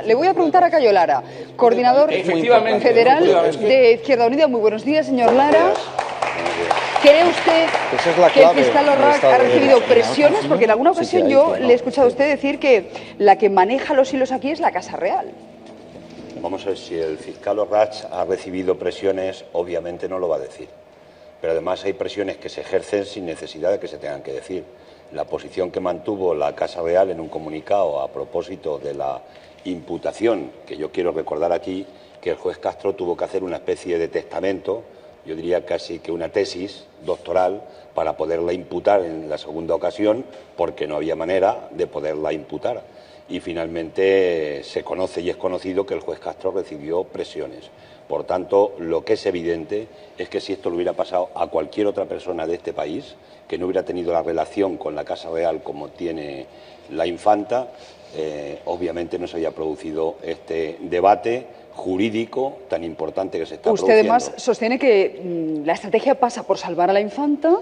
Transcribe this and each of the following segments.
Le voy a preguntar a Cayo Lara, coordinador federal de Izquierda Unida. Muy buenos días, señor Lara. ¿Cree usted que el fiscal Orrac ha recibido presiones? Porque en alguna ocasión yo le he escuchado a usted decir que la que maneja los hilos aquí es la Casa Real. Vamos a ver, si el fiscal Orrac ha recibido presiones, obviamente no lo va a decir. Pero además hay presiones que se ejercen sin necesidad de que se tengan que decir. La posición que mantuvo la Casa Real en un comunicado a propósito de la imputación, que yo quiero recordar aquí, que el juez Castro tuvo que hacer una especie de testamento, yo diría casi que una tesis doctoral, para poderla imputar en la segunda ocasión, porque no había manera de poderla imputar. Y finalmente se conoce y es conocido que el juez Castro recibió presiones. Por tanto, lo que es evidente es que si esto le hubiera pasado a cualquier otra persona de este país, que no hubiera tenido la relación con la Casa Real como tiene la infanta, obviamente no se había producido este debate jurídico tan importante que se está produciendo. Usted además sostiene que la estrategia pasa por salvar a la infanta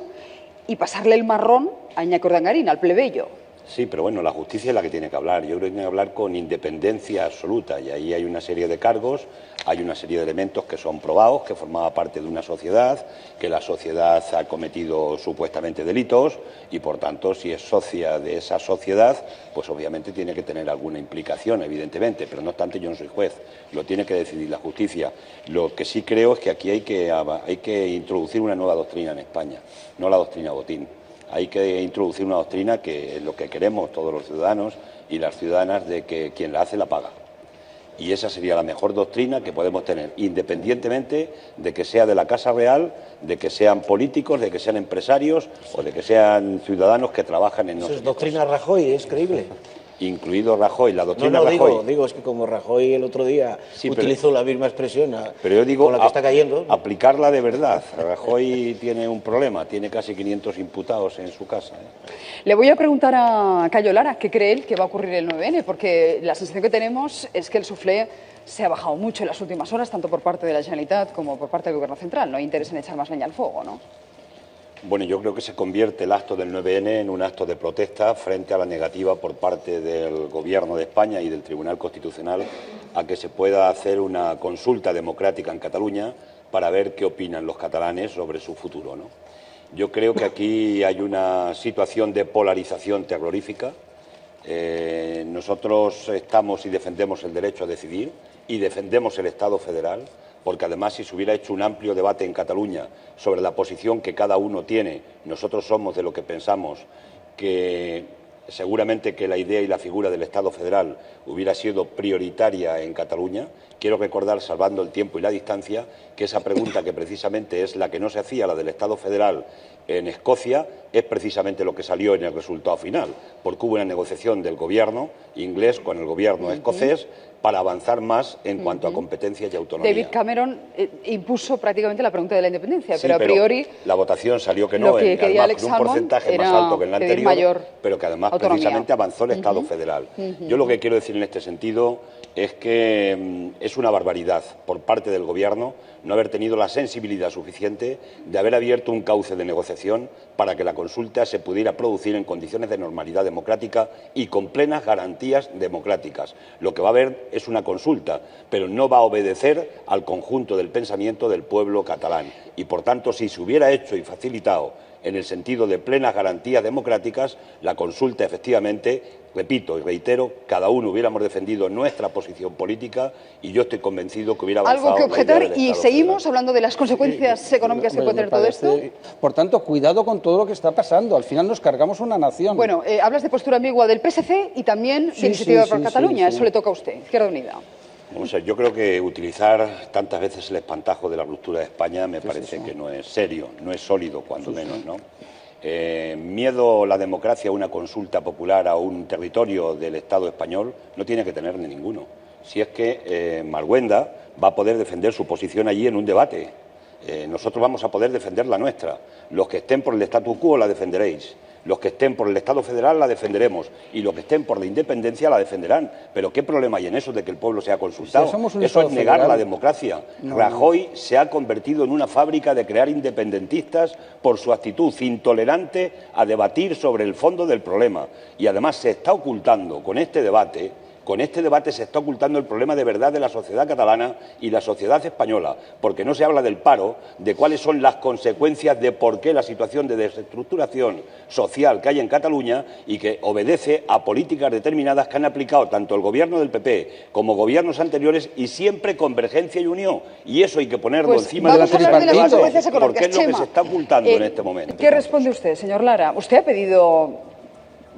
y pasarle el marrón a Iñaki Urdangarín, al plebeyo. Sí, pero bueno, la justicia es la que tiene que hablar. Yo creo que tiene que hablar con independencia absoluta, y ahí hay una serie de cargos, hay una serie de elementos que son probados, que formaba parte de una sociedad, que la sociedad ha cometido supuestamente delitos y, por tanto, si es socia de esa sociedad, pues obviamente tiene que tener alguna implicación, evidentemente, pero no obstante yo no soy juez, lo tiene que decidir la justicia. Lo que sí creo es que aquí hay que introducir una nueva doctrina en España, no la doctrina Botín. Hay que introducir una doctrina que es lo que queremos todos los ciudadanos y las ciudadanas, de que quien la hace la paga. Y esa sería la mejor doctrina que podemos tener, independientemente de que sea de la Casa Real, de que sean políticos, de que sean empresarios o de que sean ciudadanos que trabajan en nosotros. Eso es doctrina Rajoy, es creíble. Incluido Rajoy, la doctrina No, Rajoy. digo, es que como Rajoy el otro día utilizó la misma expresión pero yo digo, con la que está cayendo. Aplicarla de verdad. Rajoy tiene un problema, tiene casi 500 imputados en su casa. Le voy a preguntar a Cayo Lara qué cree él que va a ocurrir el 9N, porque la sensación que tenemos es que el suflé se ha bajado mucho en las últimas horas, tanto por parte de la Generalitat como por parte del Gobierno Central. No hay interés en echar más leña al fuego, ¿no? Bueno, yo creo que se convierte el acto del 9N en un acto de protesta frente a la negativa por parte del Gobierno de España y del Tribunal Constitucional a que se pueda hacer una consulta democrática en Cataluña para ver qué opinan los catalanes sobre su futuro, ¿no? Yo creo que aquí hay una situación de polarización terrorífica. Nosotros estamos y defendemos el derecho a decidir y defendemos el Estado federal, porque además si se hubiera hecho un amplio debate en Cataluña sobre la posición que cada uno tiene, nosotros somos de lo que pensamos que seguramente que la idea y la figura del Estado federal hubiera sido prioritaria en Cataluña. Quiero recordar, salvando el tiempo y la distancia, que esa pregunta, que precisamente es la que no se hacía, la del Estado federal en Escocia, es precisamente lo que salió en el resultado final, porque hubo una negociación del gobierno inglés con el gobierno escocés para avanzar más en cuanto a competencias y autonomía. David Cameron impuso prácticamente la pregunta de la independencia, sí, pero a priori la votación salió que no, lo que quería además con un porcentaje más alto que en la anterior, pero que además autonomía. Precisamente avanzó el Estado federal. Yo lo que quiero decir en este sentido es que es una barbaridad por parte del Gobierno no haber tenido la sensibilidad suficiente de haber abierto un cauce de negociación para que la consulta se pudiera producir en condiciones de normalidad democrática y con plenas garantías democráticas. Lo que va a haber es una consulta, pero no va a obedecer al conjunto del pensamiento del pueblo catalán. Y, por tanto, si se hubiera hecho y facilitado en el sentido de plenas garantías democráticas, la consulta efectivamente, repito y reitero, cada uno hubiéramos defendido nuestra posición política y yo estoy convencido que hubiera avanzado. ¿Algo que objetar? Y seguimos hablando de las consecuencias económicas que puede tener todo esto. Por tanto, cuidado con todo lo que está pasando. Al final nos cargamos una nación. Bueno, hablas de postura ambigua del PSC y también de Iniciativa por Cataluña. Eso le toca a usted, Izquierda Unida. Vamos a ver, yo creo que utilizar tantas veces el espantajo de la ruptura de España me parece que no es serio, no es sólido, cuando menos, ¿no? Miedo a la democracia, a una consulta popular, a un territorio del Estado español, no tiene que tener ni ninguno. Si es que Marguenda va a poder defender su posición allí en un debate. Nosotros vamos a poder defender la nuestra. Los que estén por el statu quo la defenderéis. Los que estén por el Estado federal la defenderemos y los que estén por la independencia la defenderán. Pero ¿qué problema hay en eso de que el pueblo sea consultado? Eso es negar la democracia. Rajoy se ha convertido en una fábrica de crear independentistas por su actitud intolerante a debatir sobre el fondo del problema. Y además se está ocultando con este debate Con este debate se está ocultando el problema de verdad de la sociedad catalana y la sociedad española, porque no se habla del paro, de cuáles son las consecuencias de por qué la situación de desestructuración social que hay en Cataluña y que obedece a políticas determinadas que han aplicado tanto el Gobierno del PP como gobiernos anteriores y siempre Convergencia y Unión. Y eso hay que ponerlo encima de la tripartito, porque es lo que se está ocultando en este momento. ¿Qué responde usted, señor Lara? Usted ha pedido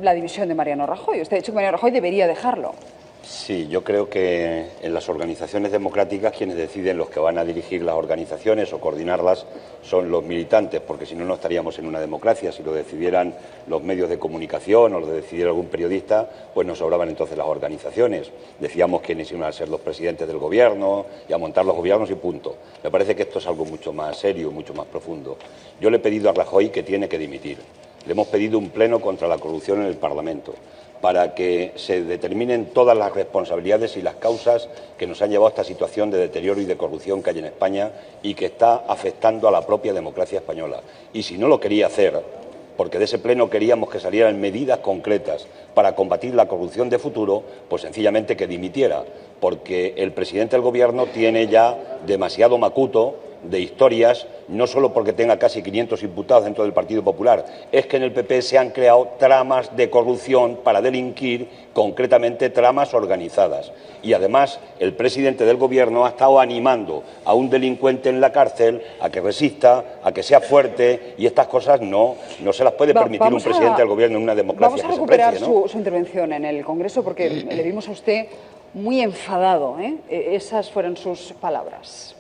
la dimisión de Mariano Rajoy. Usted ha dicho que Mariano Rajoy debería dejarlo. Sí, yo creo que en las organizaciones democráticas quienes deciden los que van a dirigir las organizaciones o coordinarlas son los militantes, porque si no, no estaríamos en una democracia. Si lo decidieran los medios de comunicación o lo decidiera algún periodista, pues nos sobraban entonces las organizaciones. Decíamos quiénes iban a ser los presidentes del gobierno y a montar los gobiernos y punto. Me parece que esto es algo mucho más serio, mucho más profundo. Yo le he pedido a Rajoy que tiene que dimitir. Le hemos pedido un pleno contra la corrupción en el Parlamento, para que se determinen todas las responsabilidades y las causas que nos han llevado a esta situación de deterioro y de corrupción que hay en España y que está afectando a la propia democracia española. Y si no lo quería hacer, porque de ese pleno queríamos que salieran medidas concretas para combatir la corrupción de futuro, pues sencillamente que dimitiera, porque el presidente del Gobierno tiene ya demasiado macuto de historias, no solo porque tenga casi 500 imputados dentro del Partido Popular, es que en el PP se han creado tramas de corrupción para delinquir, concretamente tramas organizadas. Y además el presidente del Gobierno ha estado animando a un delincuente en la cárcel a que resista, a que sea fuerte, y estas cosas no se las puede permitir un presidente del Gobierno en una democracia. Vamos a recuperar su intervención en el Congreso, porque le vimos a usted muy enfadado, ¿eh? Esas fueron sus palabras.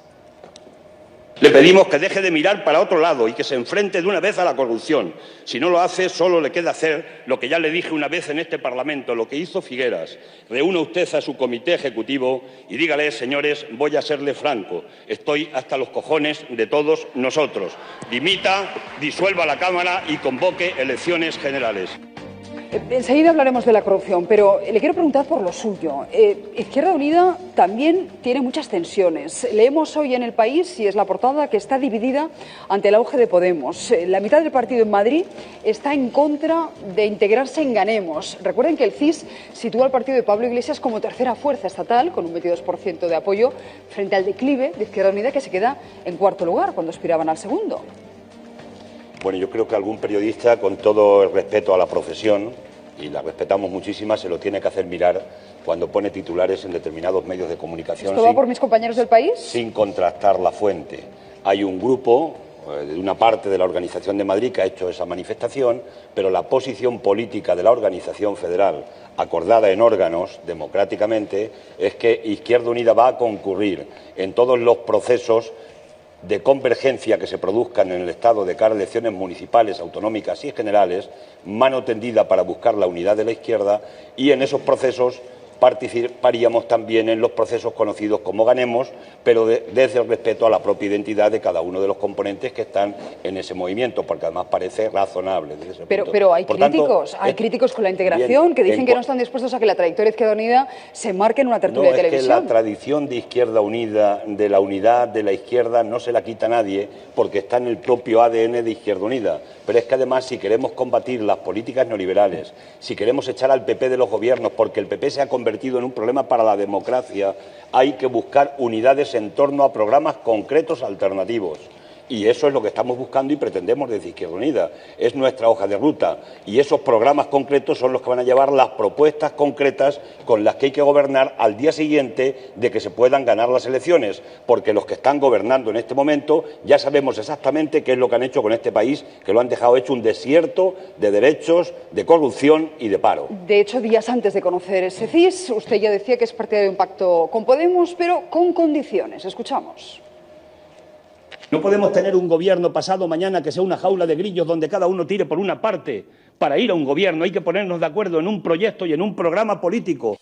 Le pedimos que deje de mirar para otro lado y que se enfrente de una vez a la corrupción. Si no lo hace, solo le queda hacer lo que ya le dije una vez en este Parlamento, lo que hizo Figueras. Reúna usted a su comité ejecutivo y dígale, señores, voy a serle franco, estoy hasta los cojones de todos nosotros. Dimita, disuelva la Cámara y convoque elecciones generales. Enseguida hablaremos de la corrupción, pero le quiero preguntar por lo suyo. Izquierda Unida también tiene muchas tensiones. Leemos hoy en El País, y es la portada, que está dividida ante el auge de Podemos. La mitad del partido en Madrid está en contra de integrarse en Ganemos. Recuerden que el CIS sitúa al partido de Pablo Iglesias como tercera fuerza estatal, con un 22% de apoyo, frente al declive de Izquierda Unida, que se queda en cuarto lugar cuando aspiraban al segundo. Bueno, yo creo que algún periodista, con todo el respeto a la profesión, y la respetamos muchísima, se lo tiene que hacer mirar cuando pone titulares en determinados medios de comunicación. ¿Esto va por mis compañeros del País? Sin contrastar la fuente. Hay un grupo de una parte de la Organización de Madrid que ha hecho esa manifestación, pero la posición política de la Organización Federal, acordada en órganos democráticamente, es que Izquierda Unida va a concurrir en todos los procesos de convergencia que se produzcan en el Estado de cara a elecciones municipales, autonómicas y generales, mano tendida para buscar la unidad de la izquierda, y en esos procesos participaríamos también en los procesos conocidos como Ganemos, pero desde el respeto a la propia identidad de cada uno de los componentes que están en ese movimiento, porque además parece razonable desde ese punto. Pero hay críticos con la integración bien, que dicen que no están dispuestos a que la trayectoria Izquierda Unida se marque en una tertulia de televisión. No, es que la tradición de Izquierda Unida, de la unidad de la izquierda, no se la quita a nadie, porque está en el propio ADN de Izquierda Unida. Pero es que además, si queremos combatir las políticas neoliberales, si queremos echar al PP de los gobiernos, porque el PP se ha convertido en un problema para la democracia, hay que buscar unidades en torno a programas concretos alternativos. Y eso es lo que estamos buscando y pretendemos desde Izquierda Unida. Es nuestra hoja de ruta. Y esos programas concretos son los que van a llevar las propuestas concretas con las que hay que gobernar al día siguiente de que se puedan ganar las elecciones. Porque los que están gobernando en este momento ya sabemos exactamente qué es lo que han hecho con este país, que lo han dejado hecho un desierto de derechos, de corrupción y de paro. De hecho, días antes de conocer ese CIS, usted ya decía que es partidario de un pacto con Podemos, pero con condiciones. Escuchamos. No podemos tener un gobierno pasado mañana que sea una jaula de grillos donde cada uno tire por una parte. Para ir a un gobierno hay que ponernos de acuerdo en un proyecto y en un programa político.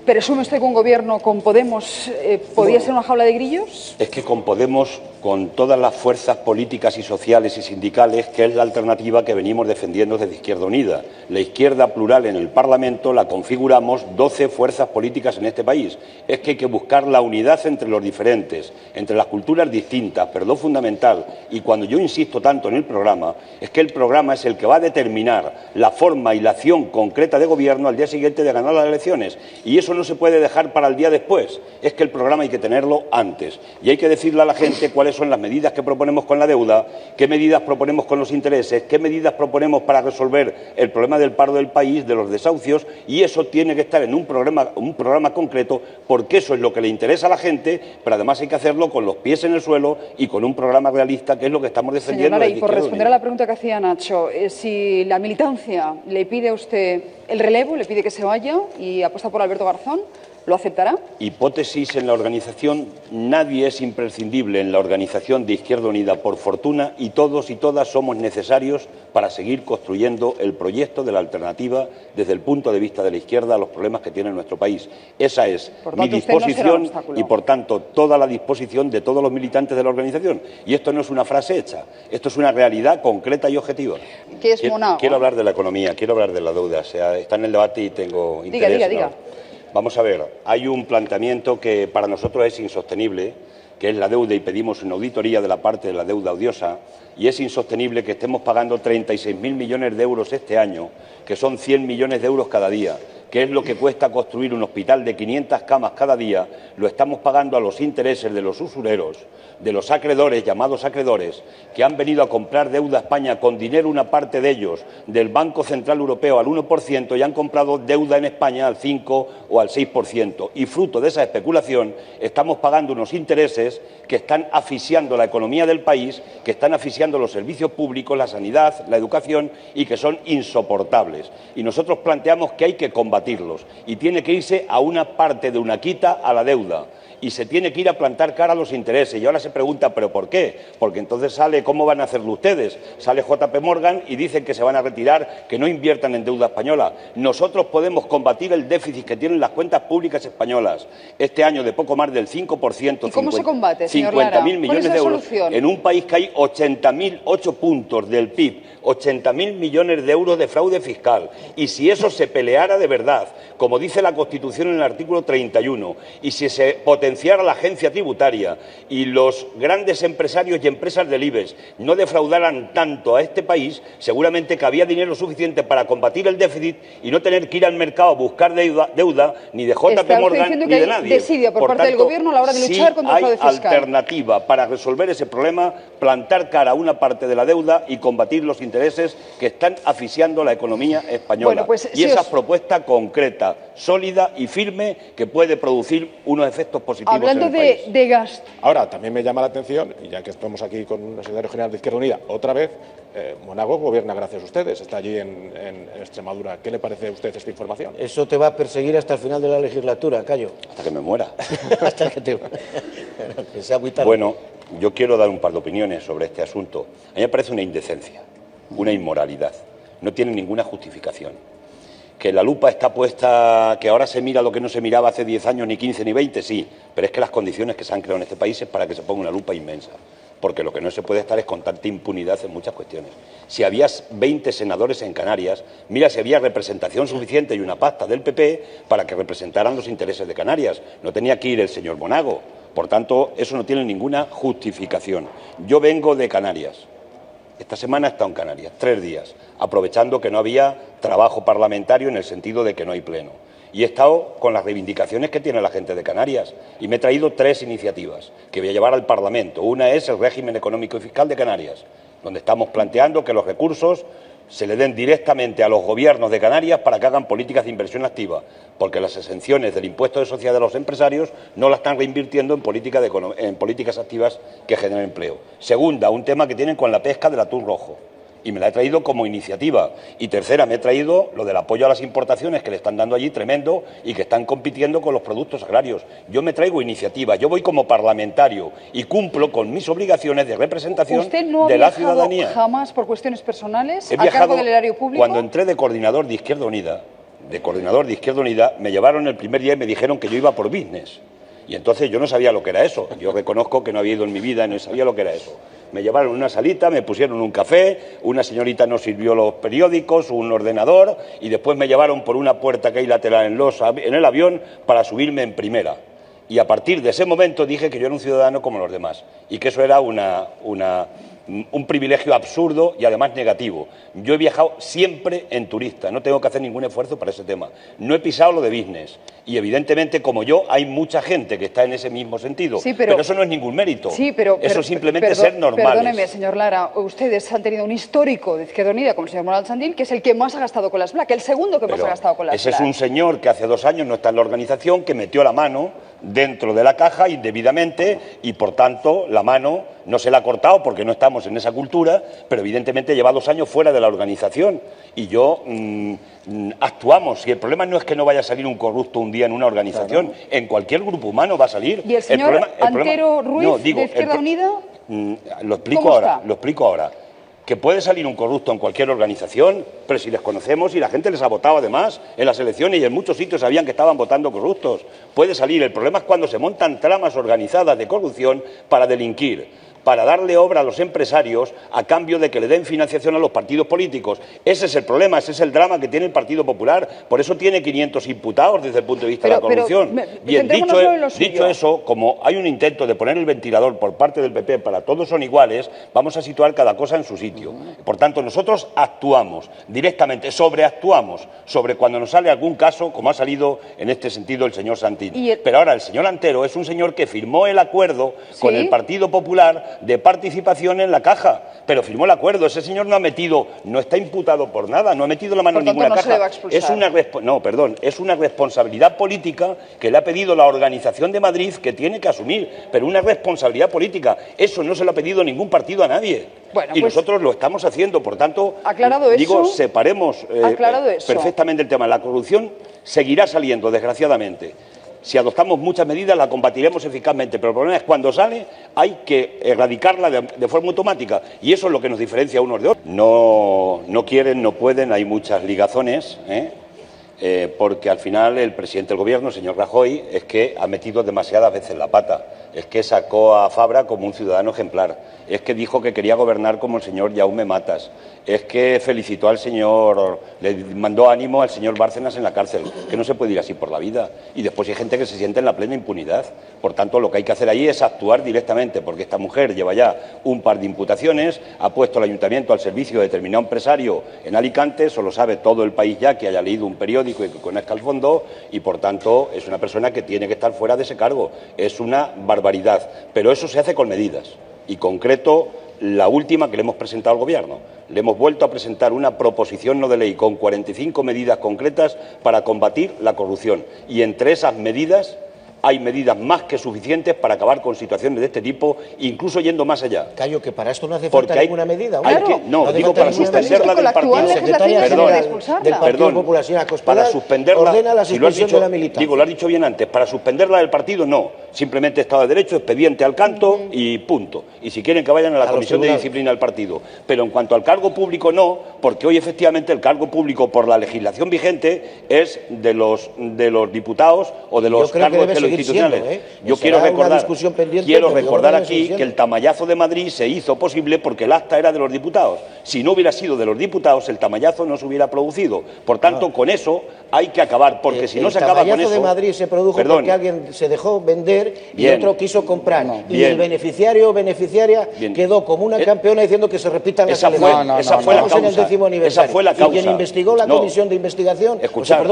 ¿Presume usted que un gobierno con Podemos podía ser una jaula de grillos? Es que con Podemos, con todas las fuerzas políticas y sociales y sindicales, que es la alternativa que venimos defendiendo desde Izquierda Unida. La izquierda plural en el Parlamento la configuramos 12 fuerzas políticas en este país. Es que hay que buscar la unidad entre los diferentes, entre las culturas distintas, pero lo fundamental, y cuando yo insisto tanto en el programa, es que el programa es el que va a determinar la forma y la acción concreta de gobierno al día siguiente de ganar las elecciones. Y eso no se puede dejar para el día después, es que el programa hay que tenerlo antes y hay que decirle a la gente cuáles son las medidas que proponemos con la deuda, qué medidas proponemos con los intereses, qué medidas proponemos para resolver el problema del paro del país, de los desahucios, y eso tiene que estar en un programa concreto, porque eso es lo que le interesa a la gente, pero además hay que hacerlo con los pies en el suelo y con un programa realista, que es lo que estamos defendiendo. Señora Lara, y por responder a la pregunta que hacía Nacho, si la militancia le pide a usted el relevo, le pide que se vaya y apuesta por Alberto Garzón, ¿lo aceptará? Hipótesis en la organización. Nadie es imprescindible en la organización de Izquierda Unida, por fortuna, y todos y todas somos necesarios para seguir construyendo el proyecto de la alternativa desde el punto de vista de la izquierda a los problemas que tiene nuestro país. Esa es mi disposición y, por tanto, toda la disposición de todos los militantes de la organización. Y esto no es una frase hecha, esto es una realidad concreta y objetiva. ¿Qué es Monago? Quiero hablar de la economía, quiero hablar de la deuda. O sea, está en el debate y tengo interés. Diga. Vamos a ver, hay un planteamiento que para nosotros es insostenible, que es la deuda, y pedimos una auditoría de la parte de la deuda odiosa, y es insostenible que estemos pagando 36.000 millones de euros este año, que son 100 millones de euros cada día, que es lo que cuesta construir un hospital de 500 camas cada día, lo estamos pagando a los intereses de los usureros, de los acreedores, llamados acreedores, que han venido a comprar deuda a España con dinero, una parte de ellos, del Banco Central Europeo al 1%, y han comprado deuda en España al 5 o al 6%. Y fruto de esa especulación estamos pagando unos intereses que están asfixiando la economía del país, que están asfixiando los servicios públicos, la sanidad, la educación, y que son insoportables. Y nosotros planteamos que hay que combatirlos, y tiene que irse a una parte de una quita a la deuda, y se tiene que ir a plantar cara a los intereses. Y ahora se pregunta, ¿pero por qué? Porque entonces sale, ¿cómo van a hacerlo ustedes? Sale JP Morgan y dicen que se van a retirar, que no inviertan en deuda española. Nosotros podemos combatir el déficit que tienen las cuentas públicas españolas este año de poco más del 5%. ¿Y cómo se combate, señor Lara? 50.000 millones de euros en un país que hay 8 puntos del PIB, 80.000 millones de euros de fraude fiscal. Y si eso se peleara de verdad, como dice la Constitución en el artículo 31, y si se potenciara la agencia tributaria y los grandes empresarios y empresas del IBEX no defraudaran tanto a este país, seguramente que había dinero suficiente para combatir el déficit y no tener que ir al mercado a buscar deuda ni de JP Morgan ni de nadie. Desidia por parte del Gobierno a la hora de luchar contra el fraude fiscal. Si hay alternativa para resolver ese problema, plantar cara a una parte de la deuda y combatir los intereses que están asfixiando la economía española. Bueno, pues, y esa propuesta concreta, sólida y firme, que puede producir unos efectos positivos. Hablando de gasto. Ahora, también me llama la atención, y ya que estamos aquí con el secretario general de Izquierda Unida, otra vez, Monago gobierna gracias a ustedes, está allí en Extremadura. ¿Qué le parece a usted esta información? Eso te va a perseguir hasta el final de la legislatura, Cayo. Hasta que me muera. Hasta que te... que sea muy tarde. Bueno, yo quiero dar un par de opiniones sobre este asunto. A mí me parece una indecencia, una inmoralidad. No tiene ninguna justificación. Que la lupa está puesta, que ahora se mira lo que no se miraba hace 10 años, ni 15, ni 20, sí, pero es que las condiciones que se han creado en este país es para que se ponga una lupa inmensa, porque lo que no se puede estar es con tanta impunidad en muchas cuestiones. Si había 20 senadores en Canarias, mira si había representación suficiente y una pacta del PP para que representaran los intereses de Canarias. No tenía que ir el señor Monago. Por tanto, eso no tiene ninguna justificación. Yo vengo de Canarias. Esta semana he estado en Canarias, 3 días, aprovechando que no había trabajo parlamentario en el sentido de que no hay pleno. Y he estado con las reivindicaciones que tiene la gente de Canarias y me he traído 3 iniciativas que voy a llevar al Parlamento. Una es el régimen económico y fiscal de Canarias, donde estamos planteando que los recursos se le den directamente a los gobiernos de Canarias para que hagan políticas de inversión activa, porque las exenciones del impuesto de sociedad de los empresarios no la están reinvirtiendo en políticas activas que generen empleo. Segunda, un tema que tienen con la pesca del atún rojo, y me la he traído como iniciativa. Y tercera, me he traído lo del apoyo a las importaciones que le están dando allí tremendo y que están compitiendo con los productos agrarios. Yo me traigo iniciativa, yo voy como parlamentario y cumplo con mis obligaciones de representación de la ciudadanía. ¿Usted no ha viajado jamás por cuestiones personales a cargo del erario público? Cuando entré de coordinador de Izquierda Unida, de coordinador de Izquierda Unida, me llevaron el primer día y me dijeron que yo iba por business. Y entonces yo no sabía lo que era eso. Yo reconozco que no había ido en mi vida y no sabía lo que era eso. Me llevaron a una salita, me pusieron un café, una señorita nos sirvió los periódicos, un ordenador, y después me llevaron por una puerta que hay lateral en el avión para subirme en primera. Y a partir de ese momento dije que yo era un ciudadano como los demás y que eso era un privilegio absurdo y además negativo. Yo he viajado siempre en turista, no tengo que hacer ningún esfuerzo para ese tema. No he pisado lo de business y evidentemente como yo hay mucha gente que está en ese mismo sentido, sí, pero eso no es ningún mérito. Sí, pero eso simplemente ser normales. Perdóneme, señor Lara, ustedes han tenido un histórico de Izquierda Unida como el señor Moral Sandín, que es el que más ha gastado con las BLAC, el segundo que más ha gastado con las BLAC. Ese es un señor que hace 2 años no está en la organización, que metió la mano dentro de la caja indebidamente y, por tanto, la mano no se la ha cortado porque no estamos en esa cultura, pero evidentemente lleva 2 años fuera de la organización y yo actuamos. Y el problema no es que no vaya a salir un corrupto un día en una organización, claro. En cualquier grupo humano va a salir. ¿Y el señor Antero Ruiz de Izquierda Unida? Lo explico ahora. Que puede salir un corrupto en cualquier organización, pero si les conocemos y la gente les ha votado además en las elecciones y en muchos sitios sabían que estaban votando corruptos. Puede salir. El problema es cuando se montan tramas organizadas de corrupción para delinquir, para darle obra a los empresarios a cambio de que le den financiación a los partidos políticos. Ese es el problema, ese es el drama que tiene el Partido Popular. Por eso tiene 500 imputados desde el punto de vista de la corrupción. Bien, dicho eso, como hay un intento de poner el ventilador por parte del PP para todos son iguales, vamos a situar cada cosa en su sitio. Por tanto, nosotros actuamos directamente, sobreactuamos sobre cuando nos sale algún caso, como ha salido en este sentido el señor Santín. Pero ahora el señor Antero es un señor que firmó el acuerdo con el Partido Popular de participación en la caja, pero firmó el acuerdo. Ese señor no está imputado por nada, no ha metido la mano en ninguna caja. Es una responsabilidad política que le ha pedido la Organización de Madrid que tiene que asumir, pero una responsabilidad política. Eso no se lo ha pedido ningún partido a nadie. Bueno, y nosotros lo estamos haciendo, por tanto, separemos perfectamente el tema. La corrupción seguirá saliendo, desgraciadamente. Si adoptamos muchas medidas, la combatiremos eficazmente, pero el problema es cuando sale, hay que erradicarla de forma automática. Y eso es lo que nos diferencia unos de otros. No quieren, no pueden, hay muchas ligazones, porque al final el presidente del Gobierno, el señor Rajoy, es que ha metido demasiadas veces la pata. Es que sacó a Fabra como un ciudadano ejemplar. Es que dijo que quería gobernar como el señor Jaume Matas. Es que felicitó al señor, le mandó ánimo al señor Bárcenas en la cárcel, que no se puede ir así por la vida. Y después hay gente que se siente en la plena impunidad. Por tanto, lo que hay que hacer ahí es actuar directamente, porque esta mujer lleva ya un par de imputaciones, ha puesto al ayuntamiento al servicio de determinado empresario en Alicante, eso lo sabe todo el país ya que haya leído un periódico y que conozca el fondo, y por tanto es una persona que tiene que estar fuera de ese cargo. Es una barbaridad, pero eso se hace con medidas. Y concreto, la última que le hemos presentado al Gobierno. Le hemos vuelto a presentar una proposición no de ley con 45 medidas concretas para combatir la corrupción. Y entre esas medidas hay medidas más que suficientes para acabar con situaciones de este tipo, incluso yendo más allá. Callo, que para esto no hace falta ninguna medida. No, digo para suspenderla del partido. Perdón, para suspenderla, si lo has dicho, lo has dicho bien antes, para suspenderla del partido no, simplemente Estado de Derecho, expediente al canto y punto. Y si quieren que vayan a la Comisión de Disciplina del partido. Pero en cuanto al cargo público no, porque hoy efectivamente el cargo público por la legislación vigente es de los diputados o de los cargos de los institucionales. Yo quiero recordar aquí que el tamallazo de Madrid se hizo posible porque el acta era de los diputados. Si no hubiera sido de los diputados, el tamallazo no se hubiera producido. Por tanto, con eso hay que acabar, porque si no se acaba con eso... El tamallazo de Madrid se produjo porque alguien se dejó vender y otro quiso comprar. Y el beneficiario o beneficiaria quedó como una campeona diciendo que se repitan las elecciones. Esa fue la causa. Esa fue la causa. Y quien investigó la comisión de investigación,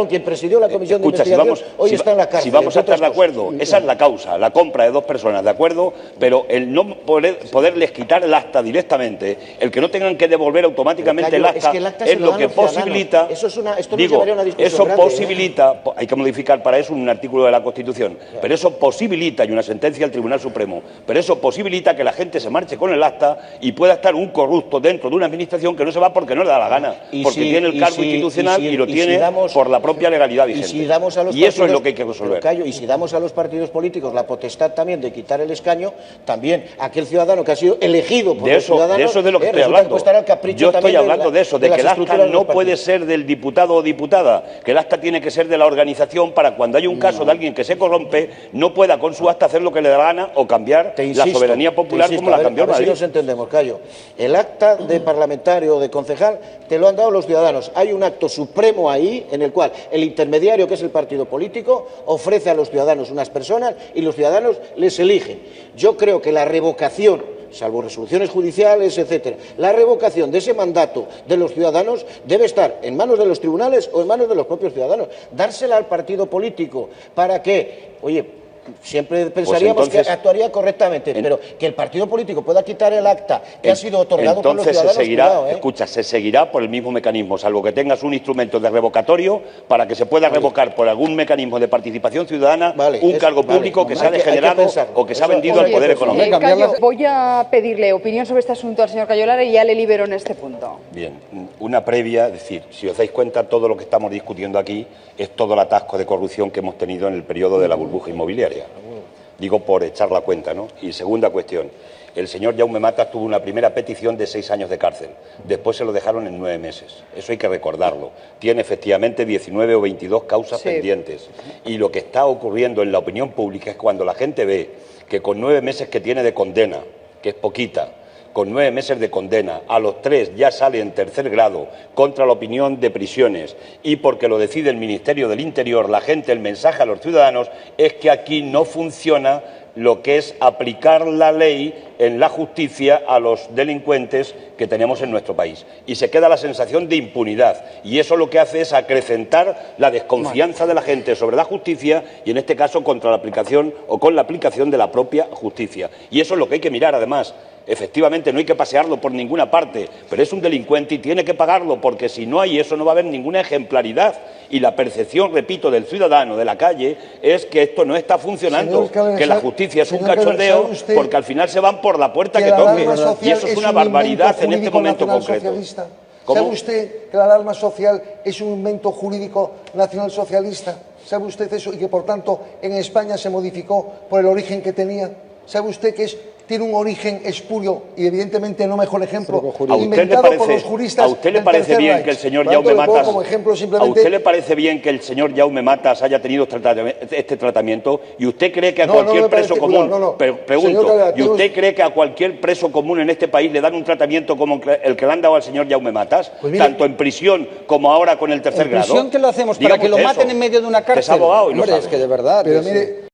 quien presidió la comisión de investigación, hoy está en la cárcel. Si vamos a estar de acuerdo, esa es la causa, la compra de 2 personas, ¿de acuerdo? Pero el no poderles quitar el acta directamente, el que no tengan que devolver automáticamente el acta, es lo que posibilita... Hay que modificar para eso un artículo de la Constitución, pero eso posibilita posibilita, y una sentencia del Tribunal Supremo, pero eso posibilita que la gente se marche con el acta y pueda estar un corrupto dentro de una administración que no se va porque no le da la gana, porque tiene el cargo institucional y lo tiene por la propia legalidad vigente. Y eso es lo que hay que resolver. Y si damos a los partidos políticos la potestad también de quitar el escaño, también aquel ciudadano que ha sido elegido por los ciudadanos... De eso es de lo que estoy hablando. Yo estoy hablando de eso, de que el acta no puede ser del diputado o diputada, que el acta tiene que ser de la organización para cuando hay un caso de alguien que se corrompe, no pueda con su acta hacer lo que le da la gana o cambiar la soberanía popular como la cambió Madrid. Si nos entendemos, Cayo. El acta de parlamentario o de concejal te lo han dado los ciudadanos. Hay un acto supremo ahí en el cual el intermediario, que es el partido político, ofrece a los ciudadanos unas personas y los ciudadanos les eligen. Yo creo que la revocación, salvo resoluciones judiciales, etcétera, la revocación de ese mandato de los ciudadanos debe estar en manos de los tribunales o en manos de los propios ciudadanos. Dársela al partido político para que, oye, siempre pensaríamos que actuaría correctamente, pero que el partido político pueda quitar el acta que ha sido otorgado por los ciudadanos... Se seguirá por el mismo mecanismo, salvo que tengas un instrumento de revocatorio para que se pueda revocar por algún mecanismo de participación ciudadana un cargo público que se ha degenerado o que se ha vendido al poder económico. Cayo, voy a pedirle opinión sobre este asunto al señor Cayo Lara y ya le libero en este punto. Bien, una previa, es decir, si os dais cuenta, todo lo que estamos discutiendo aquí es todo el atasco de corrupción que hemos tenido en el periodo de la burbuja inmobiliaria. Digo por echar la cuenta, ¿no? Y segunda cuestión, el señor Jaume Matas tuvo una primera petición de 6 años de cárcel, después se lo dejaron en 9 meses, eso hay que recordarlo. Tiene efectivamente 19 o 22 causas pendientes y lo que está ocurriendo en la opinión pública es cuando la gente ve que con 9 meses que tiene de condena, que es poquita, con 9 meses de condena, a los 3 ya sale en tercer grado contra la opinión de prisiones y porque lo decide el Ministerio del Interior, la gente, el mensaje a los ciudadanos es que aquí no funciona lo que es aplicar la ley en la justicia a los delincuentes que tenemos en nuestro país. Y se queda la sensación de impunidad. Y eso lo que hace es acrecentar la desconfianza de la gente sobre la justicia y, en este caso, contra la aplicación o con la aplicación de la propia justicia. Y eso es lo que hay que mirar, además. Efectivamente, no hay que pasearlo por ninguna parte, pero es un delincuente y tiene que pagarlo, porque si no hay eso no va a haber ninguna ejemplaridad. Y la percepción, repito, del ciudadano de la calle es que esto no está funcionando, que la justicia es un cachondeo, porque al final se van por la puerta que toque. Y eso es una barbaridad en este momento concreto. ¿Sabe usted que la alarma social es un invento jurídico nacionalsocialista? ¿Sabe usted eso? Y que, por tanto, en España se modificó por el origen que tenía. ¿Sabe usted que tiene un origen espurio y, evidentemente, no mejor ejemplo, inventado por los juristas? ¿A usted le parece bien que el señor Jaume Matas, ¿a usted le parece bien que el señor Jaume Matas haya tenido este tratamiento? ¿Y usted cree que a cualquier preso común, pregunto, ¿y usted cree que a cualquier preso común en este país le dan un tratamiento como el que le han dado al señor Jaume Matas, tanto en prisión como ahora con el tercer grado? ¿En prisión qué lo hacemos? ¿Para que lo maten en medio de una cárcel? Es abogado y lo sabe. Es que de verdad... Pero mire,